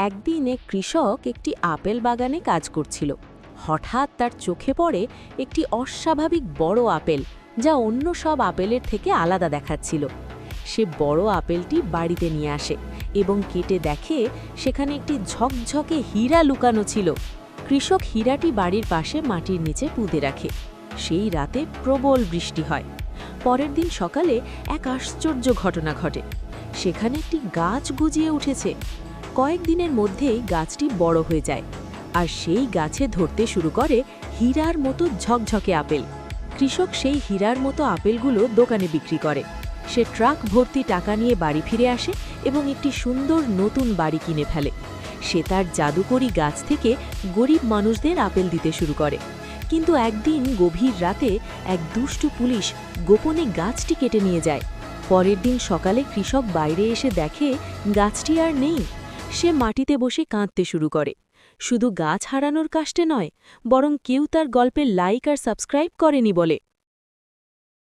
একদিন এক কৃষক একটি আপেল বাগানে কাজ করছিল। হঠাৎ তার চোখে পড়ে একটি অস্বাভাবিক বড় আপেল, যা অন্য সব আপেলের থেকে আলাদা দেখাচ্ছিল। সে বড় আপেলটি বাড়িতে নিয়ে আসে এবং কেটে দেখে সেখানে একটি ঝকঝকে হীরা লুকানো ছিল। কৃষক হীরাটি বাড়ির পাশে মাটির নিচে পুঁতে রাখে। সেই রাতে প্রবল বৃষ্টি হয়। পরের দিন সকালে এক আশ্চর্য ঘটনা ঘটে। সেখানে একটি গাছ গজিয়ে উঠেছে। কয়েকদিনের মধ্যেই গাছটি বড় হয়ে যায়, আর সেই গাছে ধরতে শুরু করে হীরার মতো ঝকঝকে আপেল। কৃষক সেই হীরার মতো আপেলগুলো দোকানে বিক্রি করে। সে ট্রাক ভর্তি টাকা নিয়ে বাড়ি ফিরে আসে এবং একটি সুন্দর নতুন বাড়ি কিনে ফেলে। সে তার জাদুকরি গাছ থেকে গরিব মানুষদের আপেল দিতে শুরু করে। কিন্তু একদিন গভীর রাতে এক দুষ্টু পুলিশ গোপনে গাছটি কেটে নিয়ে যায়। পরের দিন সকালে কৃষক বাইরে এসে দেখে গাছটি আর নেই। সে মাটিতে বসে কাঁদতে শুরু করে। শুধু গাছ হারানোর কষ্টে নয়, বরং কেউ তার গল্পে লাইক আর সাবস্ক্রাইব করেনি বলে।